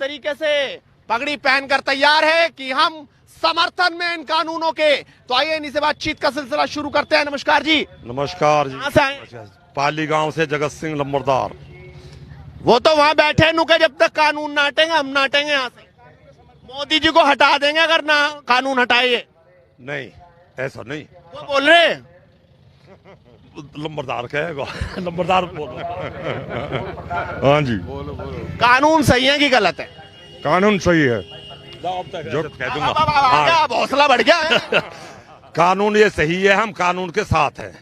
तरीके से पगड़ी पहनकर तैयार है कि हम समर्थन में इन कानूनों के, तो आइए इन्हीं से बातचीत का सिलसिला शुरू करते हैं। नमस्कार जी। नमस्कार जी। कहाँ से आए? पाली गांव से जगत सिंह लंबरदार। वो तो वहां बैठे नुके, जब तक कानून ना हटेंगे हम ना हटेंगे यहाँ से। मोदी जी को हटा देंगे अगर ना कानून हटाए। नहीं, ऐसा नहीं। वो बोल रहे लंबरदार कहेगा। लंबरदार बोलो। हाँ जी। कानून सही है कि गलत है? कानून सही है जो कह दूंगा। अब हौसला बढ़ गया है। कानून ये सही है, हम कानून के साथ हैं।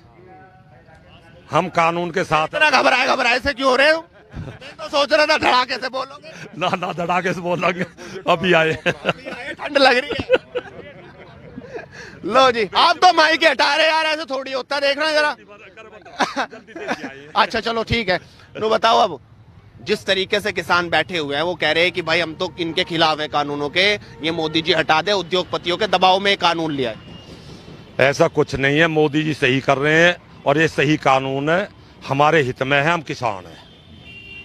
हम कानून के साथ हैं। इतना घबराए से क्यों हो रहे हो? मैं तो सोच रहा था धड़ाके से बोलोगे। ना धड़ाके से बोलेंगे। अभी आए। ठंड लग रही है। लो जी, आप तो माइक हटा रहे यार, ऐसे थोड़ी होता है, देखना जरा। अच्छा चलो ठीक है। तो बताओ, अब जिस तरीके से किसान बैठे हुए हैं वो कह रहे हैं कि भाई हम तो इनके खिलाफ है कानूनों के, ये मोदी जी हटा दे, उद्योगपतियों के दबाव में कानून लिया है। ऐसा कुछ नहीं है, मोदी जी सही कर रहे हैं और ये सही कानून है, हमारे हित में है, हम किसान हैं।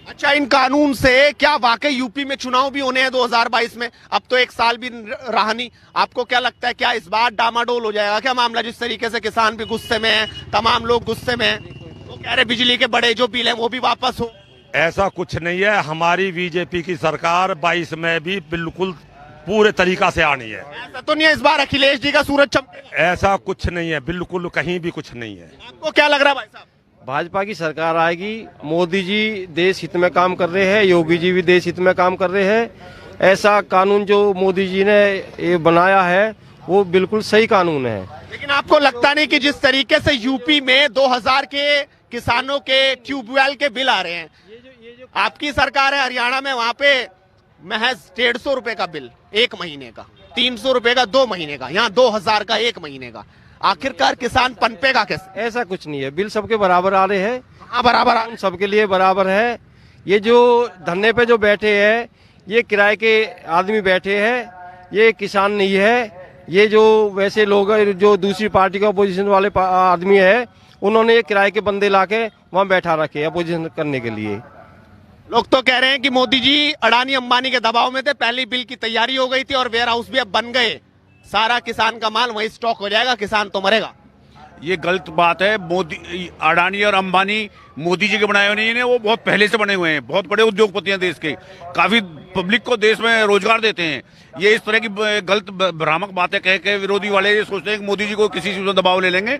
अच्छा, इन कानून से क्या वाकई यूपी में चुनाव भी होने हैं 2022 में? अब तो एक साल भी रहा नहीं। आपको क्या लगता है, क्या इस बार डामाडोल हो जाएगा क्या मामला? जिस तरीके से किसान भी गुस्से में है, तमाम लोग गुस्से में हैं, वो कह रहे बिजली के बड़े जो बिल हैं वो भी वापस हो। ऐसा कुछ नहीं है, हमारी बीजेपी की सरकार 22 में भी बिल्कुल पूरे तरीका से आनी है। ऐसा तो नहीं है इस बार अखिलेश जी का सूरज चमके? ऐसा कुछ नहीं है, बिल्कुल कहीं भी कुछ नहीं है। आपको क्या लग रहा है भाई साहब? भाजपा की सरकार आएगी, मोदी जी देश हित में काम कर रहे हैं, योगी जी भी देश हित में काम कर रहे हैं। ऐसा कानून जो मोदी जी ने ये बनाया है वो बिल्कुल सही कानून है। लेकिन आपको लगता नहीं कि जिस तरीके से यूपी में 2000 के किसानों के ट्यूबवेल के बिल आ रहे हैं, आपकी सरकार है हरियाणा में, वहां पे महज 150 रुपए का बिल 1 महीने का, 300 रुपए का 2 महीने का, यहाँ 2000 का 1 महीने का। आखिरकार किसान पनपेगा कैसे? ऐसा कुछ नहीं है, बिल सबके बराबर आ रहे हैं। हाँ बराबर सबके लिए बराबर है। ये जो धरने पे जो बैठे हैं ये किराए के आदमी बैठे हैं, ये किसान नहीं है। ये जो वैसे लोग जो दूसरी पार्टी का अपोजिशन वाले आदमी है, उन्होंने ये किराए के बंदे लाके वहाँ बैठा रखे अपोजिशन करने के लिए। लोग तो कह रहे हैं कि मोदी जी अडानी अंबानी के दबाव में थे, पहले बिल की तैयारी हो गई थी और वेयर हाउस भी अब बन गए, सारा किसान का माल वहीं स्टॉक हो जाएगा, किसान तो मरेगा। ये गलत बात है। मोदी, अडानी और अंबानी मोदी जी के बनाए हुए नहीं है, वो बहुत पहले से बने हुए हैं, बहुत बड़े उद्योगपति हैं देश के, काफी पब्लिक को देश में रोजगार देते हैं। ये इस तरह की गलत भ्रामक बातें कह के विरोधी वाले ये सोचते हैं कि मोदी जी को किसी चीज में दबाव ले लेंगे।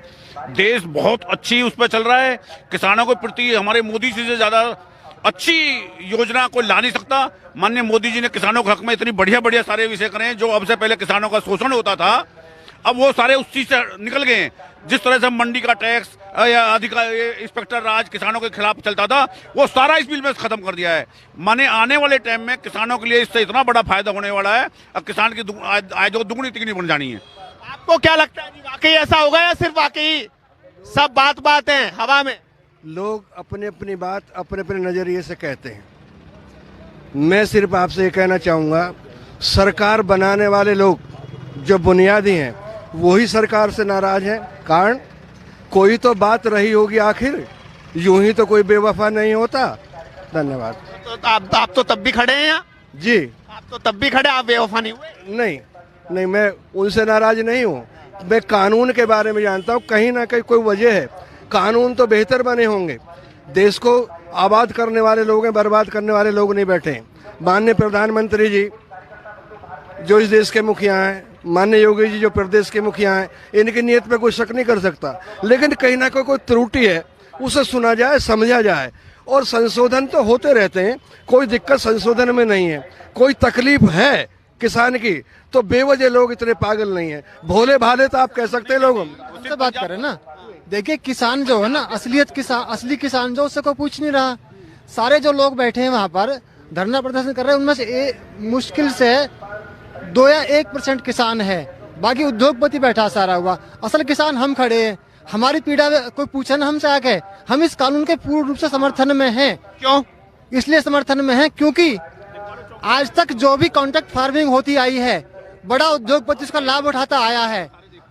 देश बहुत अच्छी उस पर चल रहा है, किसानों के प्रति हमारे मोदी जी से ज्यादा अच्छी योजना कोई ला नहीं सकता। माननीय मोदी जी ने किसानों के हक में इतनी बढ़िया बढ़िया सारे विषय करे हैं, जो अब से पहले किसानों का शोषण होता था, अब वो सारे उस चीज से निकल गए हैं। जिस तरह से मंडी का टैक्स या अधिकारी इंस्पेक्टर राज किसानों के खिलाफ चलता था, वो सारा इस बिल में खत्म कर दिया है। माने आने वाले टाइम में किसानों के लिए इससे इतना बड़ा फायदा होने वाला है, अब किसान की आय जो दुगनी तिगनी बन जानी है। आपको क्या लगता है, वाकई ऐसा होगा या सिर्फ वाकई सब बात है हवा में? लोग अपनी अपनी बात अपने अपने नजरिए से कहते हैं। मैं सिर्फ आपसे ये कहना चाहूँगा, सरकार बनाने वाले लोग जो बुनियादी हैं वही सरकार से नाराज हैं। कारण कोई तो बात रही होगी, आखिर यूं ही तो कोई बेवफा नहीं होता। धन्यवाद। तो आप तो तब भी खड़े हैं यहाँ जी। आप तो तब भी खड़े, आप बेवफा नहीं हुए? नहीं, मैं उनसे नाराज नहीं हूँ। मैं कानून के बारे में जानता हूँ, कहीं ना कहीं कोई वजह है। कानून तो बेहतर बने होंगे। देश को आबाद करने वाले लोग हैं, बर्बाद करने वाले लोग नहीं बैठे हैं। माननीय प्रधानमंत्री जी जो इस देश के मुखिया हैं, माननीय योगी जी जो प्रदेश के मुखिया हैं, इनकी नीयत पे कोई शक नहीं कर सकता। लेकिन कहीं ना कोई त्रुटि है, उसे सुना जाए, समझा जाए, और संशोधन तो होते रहते हैं। कोई दिक्कत संशोधन में नहीं है। कोई तकलीफ है किसान की तो बेवजह लोग इतने पागल नहीं है। भोले भाले तो आप कह सकते हैं लोग। उससे बात करें ना, देखिए किसान जो है ना, असली किसान जो, उससे कोई पूछ नहीं रहा। सारे जो लोग बैठे हैं वहाँ पर धरना प्रदर्शन कर रहे हैं, उनमें से मुश्किल से 2 या 1% किसान है, बाकी उद्योगपति बैठा सारा हुआ। असल किसान हम खड़े हैं, हमारी पीड़ा कोई पूछे ना हमसे आके। हम इस कानून के पूर्ण रूप से समर्थन में हैं। क्यों? इसलिए समर्थन में हैं क्योंकि आज तक जो भी कॉन्ट्रैक्ट फार्मिंग होती आई है, बड़ा उद्योगपति उसका लाभ उठाता आया है।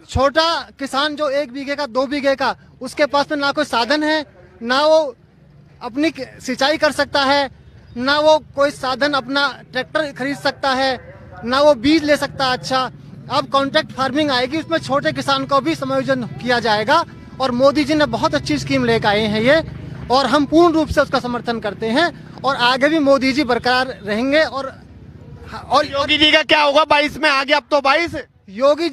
छोटा किसान जो 1 बीघे का 2 बीघे का, उसके पास में ना कोई साधन है, ना वो अपनी सिंचाई कर सकता है, ना वो कोई साधन अपना ट्रैक्टर खरीद सकता है, ना वो बीज ले सकता है। अच्छा, अब कॉन्ट्रैक्ट फार्मिंग आएगी, उसमें छोटे किसान को भी समायोजन किया जाएगा और मोदी जी ने बहुत अच्छी स्कीम लेकर आए हैं ये, और हम पूर्ण रूप से उसका समर्थन करते हैं और आगे भी मोदी जी बरकरार रहेंगे। और योगी जी का क्या होगा 22 में? आगे अब तो 22। योगी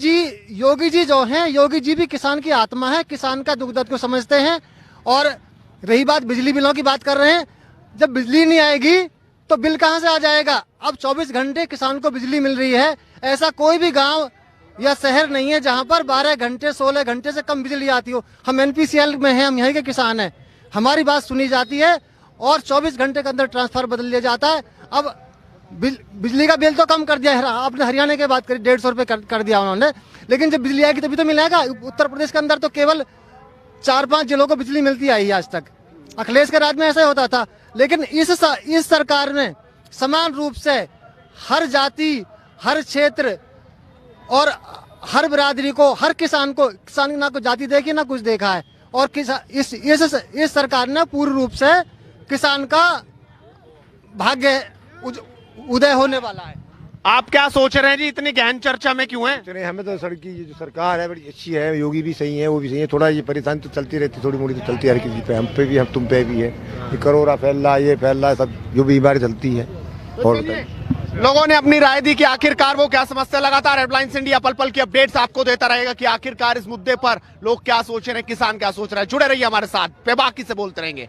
जी जो हैं, योगी जी भी किसान की आत्मा है, किसान का दुख दर्द को समझते हैं। और रही बात बिजली बिलों की बात कर रहे हैं, जब बिजली नहीं आएगी तो बिल कहां से आ जाएगा? अब 24 घंटे किसान को बिजली मिल रही है। ऐसा कोई भी गांव या शहर नहीं है जहां पर 12 घंटे 16 घंटे से कम बिजली आती हो। हम एनपीसीएल में हैं, हम यहीं के किसान हैं, हमारी बात सुनी जाती है और 24 घंटे के अंदर ट्रांसफर बदल लिया जाता है। अब बिजली का बिल तो कम कर दिया है, आपने हरियाणा की बात करी, 150 रुपए कर दिया उन्होंने, लेकिन जब बिजली आएगी तभी तो मिलेगा। उत्तर प्रदेश के अंदर तो केवल 4-5 जिलों को बिजली मिलती आई है आज तक। अखिलेश के राज में ऐसा होता था, लेकिन इस सरकार ने समान रूप से हर जाति, हर क्षेत्र और हर बिरादरी को, हर किसान ना को जाति देखी ना कुछ देखा है। और इस सरकार ने पूर्ण रूप से किसान का भाग्य उदय होने वाला है। आप क्या सोच रहे हैं जी, इतनी गहन चर्चा में क्यों है? हमें तो सड़क की जो सरकार है बड़ी अच्छी है, योगी भी सही है, वो भी सही है। थोड़ा ये परेशानी तो चलती रहती, थोड़ी मोड़ी तो चलती है हर किसी पे, हम पे भी, हम तुम पे भी है। ये कोरोना फैल रहा है, ये फैल रहा है, सब जो बीमारी चलती है। और लोगों ने अपनी राय दी कि आखिरकार वो क्या समस्या। लगातार हेडलाइंस इंडिया पल पल की अपडेट्स आपको देता रहेगा कि आखिरकार इस मुद्दे पर लोग क्या सोच रहे हैं, किसान क्या सोच रहा है। जुड़े रहिए हमारे साथ, पे बाकी से बोलते रहेंगे।